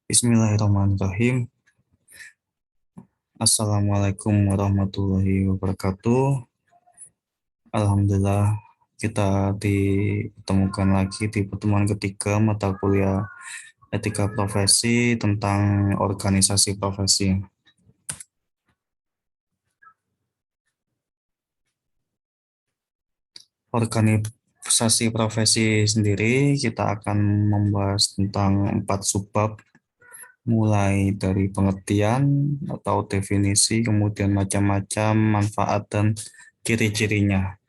Bismillahirrahmanirrahim. Assalamualaikum warahmatullahi wabarakatuh. Alhamdulillah kita ditemukan lagi di pertemuan ketiga mata kuliah etika profesi tentang organisasi profesi. Organisasi profesi sendiri kita akan membahas tentang 4 subbab, mulai dari pengertian atau definisi, kemudian macam-macam manfaat dan ciri-cirinya.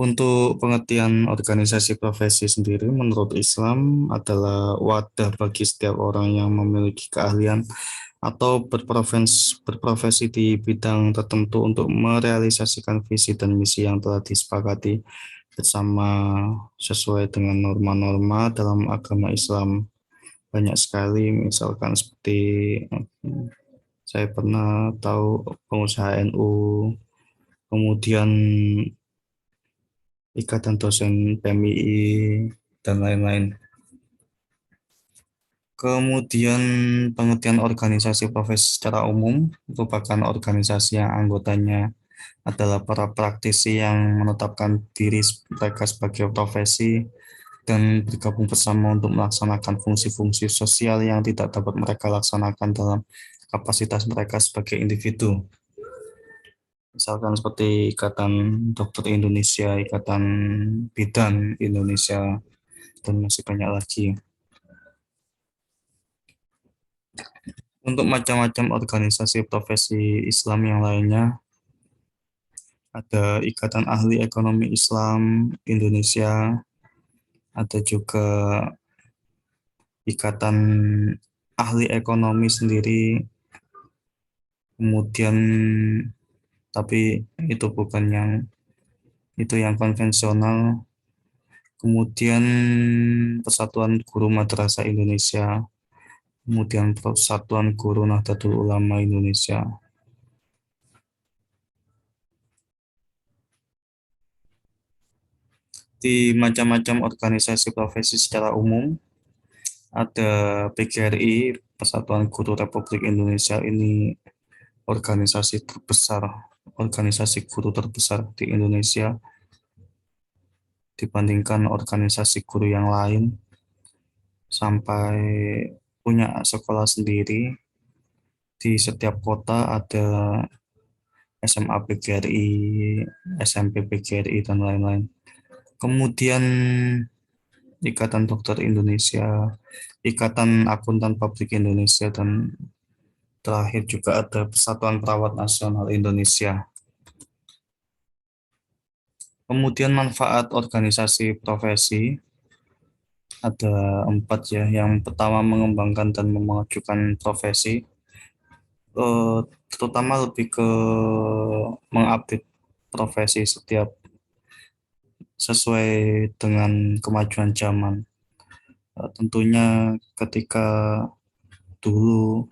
Untuk pengertian organisasi profesi sendiri, menurut Islam adalah wadah bagi setiap orang yang memiliki keahlian atau berprofesi di bidang tertentu untuk merealisasikan visi dan misi yang telah disepakati bersama sesuai dengan norma-norma dalam agama Islam. Banyak sekali, misalkan seperti saya pernah tahu pengusaha NU, kemudian Ikatan Dosen PMII, dan lain-lain. Kemudian pengertian organisasi profesi secara umum merupakan organisasi yang anggotanya adalah para praktisi yang menetapkan diri mereka sebagai profesi dan bergabung bersama untuk melaksanakan fungsi-fungsi sosial yang tidak dapat mereka laksanakan dalam kapasitas mereka sebagai individu. Misalkan seperti Ikatan Dokter Indonesia, Ikatan Bidan Indonesia, dan masih banyak lagi. Untuk macam-macam organisasi profesi Islam yang lainnya, ada Ikatan Ahli Ekonomi Islam Indonesia, ada juga Ikatan Ahli Ekonomi sendiri, kemudian tapi itu yang konvensional, kemudian Persatuan Guru Madrasah Indonesia, kemudian Persatuan Guru Nahdlatul Ulama Indonesia. Di macam-macam organisasi profesi secara umum, ada PGRI, Persatuan Guru Republik Indonesia. Ini organisasi guru terbesar di Indonesia dibandingkan organisasi guru yang lain, sampai punya sekolah sendiri. Di setiap kota ada SMA PGRI, SMP PGRI, dan lain-lain. Kemudian Ikatan Dokter Indonesia, Ikatan Akuntan Publik Indonesia, dan terakhir juga ada Persatuan Perawat Nasional Indonesia. Kemudian manfaat organisasi profesi ada 4 ya. Yang pertama, mengembangkan dan memajukan profesi, terutama lebih ke mengupdate profesi setiap sesuai dengan kemajuan zaman. Tentunya ketika dulu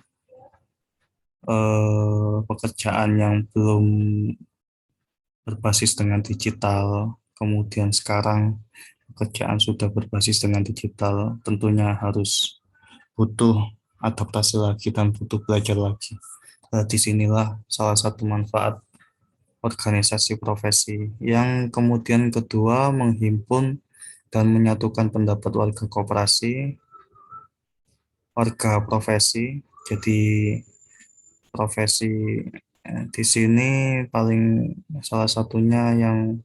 pekerjaan yang belum berbasis dengan digital, kemudian sekarang pekerjaan sudah berbasis dengan digital, tentunya harus butuh adaptasi lagi dan butuh belajar lagi. Disinilah salah satu manfaat organisasi profesi. Yang kemudian kedua, menghimpun dan menyatukan pendapat warga koperasi, warga profesi. Jadi profesi di sini salah satunya yang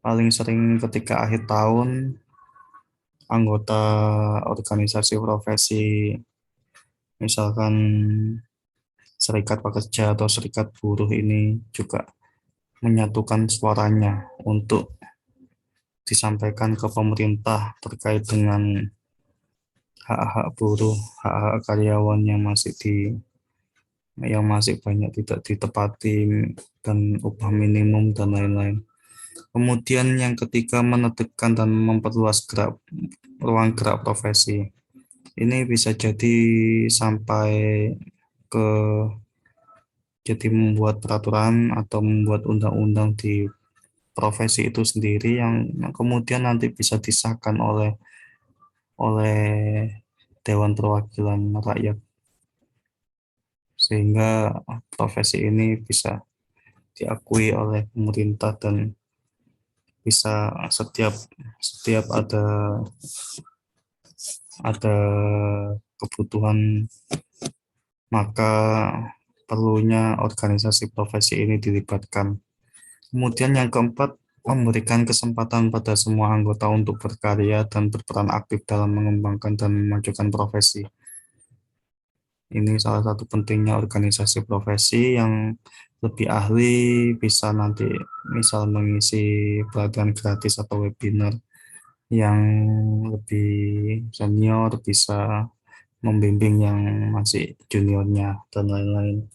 paling sering ketika akhir tahun, anggota organisasi profesi, misalkan serikat pekerja atau serikat buruh, ini juga menyatukan suaranya untuk disampaikan ke pemerintah terkait dengan hak-hak buruh, hak-hak karyawan yang masih banyak tidak ditepati, dan upah minimum dan lain-lain. Kemudian yang ketiga, menetekkan dan memperluas ruang gerak profesi. Ini bisa jadi sampai ke jadi membuat peraturan atau membuat undang-undang di profesi itu sendiri yang kemudian nanti bisa disahkan oleh Dewan Perwakilan Rakyat, sehingga profesi ini bisa diakui oleh pemerintah dan bisa setiap setiap ada kebutuhan, maka perlunya organisasi profesi ini dilibatkan. Kemudian yang keempat, memberikan kesempatan pada semua anggota untuk berkarya dan berperan aktif dalam mengembangkan dan memajukan profesi. Ini salah satu pentingnya organisasi profesi. Yang lebih ahli bisa nanti misal mengisi pelatihan gratis atau webinar, yang lebih senior bisa membimbing yang masih juniornya dan lain-lain.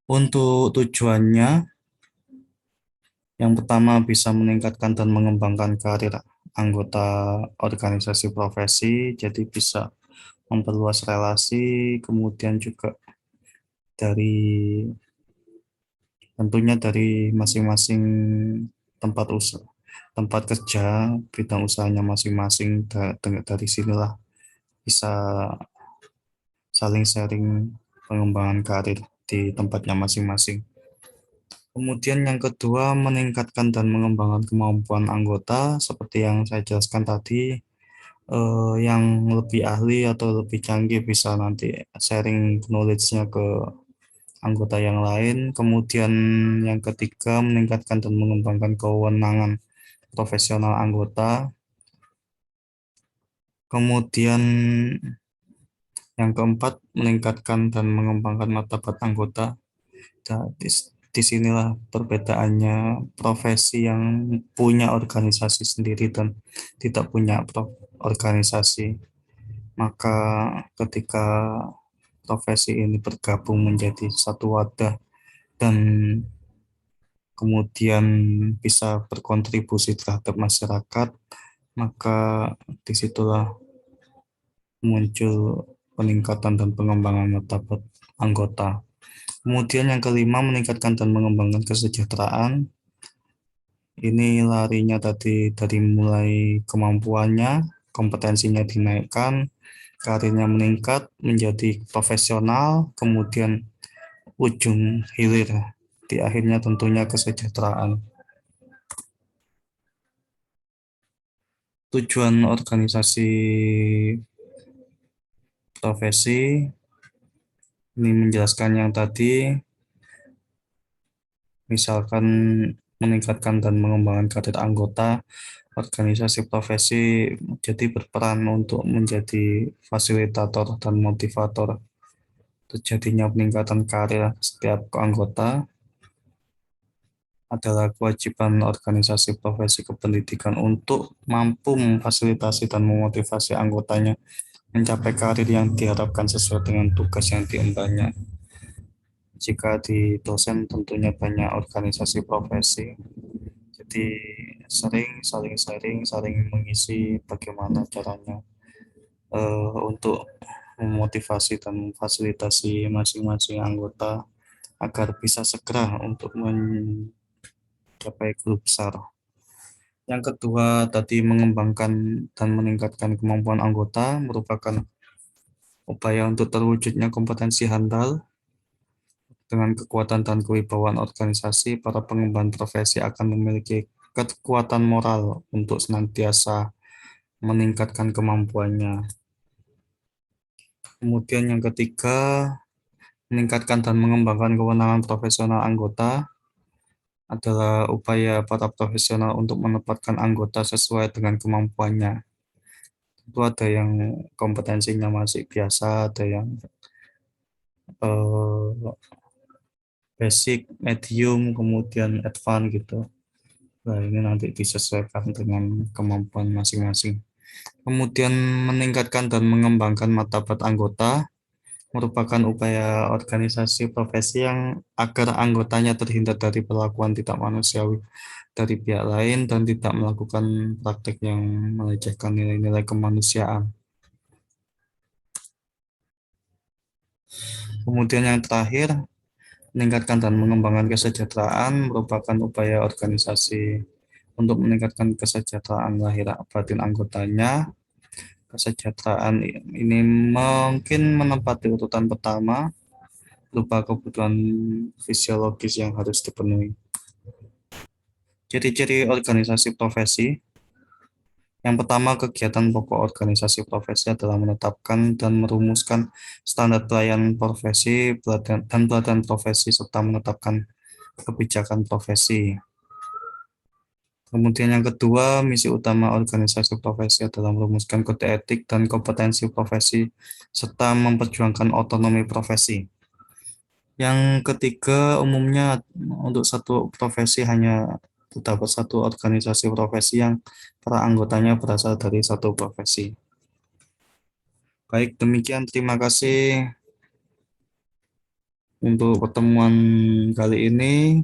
Untuk tujuannya, yang pertama bisa meningkatkan dan mengembangkan karir anggota organisasi profesi, jadi bisa memperluas relasi, kemudian juga dari tentunya dari masing-masing tempat usaha, tempat kerja, bidang usahanya masing-masing. Dari sinilah bisa saling sharing pengembangan karir di tempatnya masing-masing. Kemudian yang kedua, meningkatkan dan mengembangkan kemampuan anggota seperti yang saya jelaskan tadi. Yang lebih ahli atau lebih canggih bisa nanti sharing knowledge-nya ke anggota yang lain. Kemudian yang ketiga, meningkatkan dan mengembangkan kewenangan profesional anggota. Kemudian yang keempat, meningkatkan dan mengembangkan martabat anggota. Nah, disinilah perbedaannya profesi yang punya organisasi sendiri dan tidak punya organisasi. Maka ketika profesi ini bergabung menjadi satu wadah dan kemudian bisa berkontribusi terhadap masyarakat, maka disitulah muncul peningkatan dan pengembangan martabat anggota. Kemudian yang kelima, meningkatkan dan mengembangkan kesejahteraan. Ini larinya tadi dari mulai kemampuannya, kompetensinya dinaikkan, karirnya meningkat menjadi profesional, kemudian ujung hilir di akhirnya tentunya kesejahteraan. Tujuan organisasi profesi ini menjelaskan yang tadi, misalkan meningkatkan dan mengembangkan karir anggota. Organisasi profesi jadi berperan untuk menjadi fasilitator dan motivator terjadinya peningkatan karir setiap anggota. Adalah kewajiban organisasi profesi kependidikan untuk mampu memfasilitasi dan memotivasi anggotanya mencapai karir yang diharapkan sesuai dengan tugas yang diembannya. Jika di dosen tentunya banyak organisasi profesi, jadi saling sharing, saling mengisi bagaimana caranya untuk memotivasi dan memfasilitasi masing-masing anggota agar bisa segera untuk mencapai guru besar. Yang kedua, tadi mengembangkan dan meningkatkan kemampuan anggota merupakan upaya untuk terwujudnya kompetensi handal. Dengan kekuatan dan kewibawaan organisasi, para pengemban profesi akan memiliki kekuatan moral untuk senantiasa meningkatkan kemampuannya. Kemudian yang ketiga, meningkatkan dan mengembangkan kewenangan profesional anggota adalah upaya para profesional untuk menempatkan anggota sesuai dengan kemampuannya. Itu ada yang kompetensinya masih biasa, ada yang eh, basic, medium, kemudian advance gitu. Nah, ini nanti disesuaikan dengan kemampuan masing-masing. Kemudian meningkatkan dan mengembangkan martabat anggota merupakan upaya organisasi profesi yang agar anggotanya terhindar dari perlakuan tidak manusiawi dari pihak lain dan tidak melakukan praktik yang melecehkan nilai-nilai kemanusiaan. Kemudian yang terakhir, Meningkatkan dan mengembangkan kesejahteraan merupakan upaya organisasi untuk meningkatkan kesejahteraan lahir batin anggotanya. Kesejahteraan ini mungkin menempati urutan pertama berupa kebutuhan fisiologis yang harus dipenuhi. Ciri-ciri organisasi profesi. Yang pertama, kegiatan pokok organisasi profesi adalah menetapkan dan merumuskan standar pelayanan profesi dan pelatihan profesi serta menetapkan kebijakan profesi. Kemudian yang kedua, misi utama organisasi profesi adalah merumuskan kode etik dan kompetensi profesi serta memperjuangkan otonomi profesi. Yang ketiga, umumnya untuk satu profesi hanya terdapat satu organisasi profesi yang para anggotanya berasal dari satu profesi. Baik, demikian terima kasih untuk pertemuan kali ini.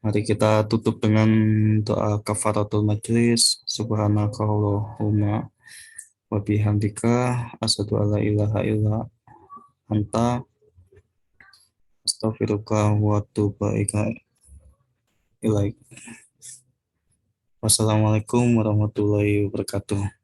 Mari kita tutup dengan doa kafaratul majlis. Subhanakallahumma wa bihamdika asyhadu alla ilaha illa anta astaghfiruka wa atubu ilaik. Wassalamualaikum warahmatullahi wabarakatuh.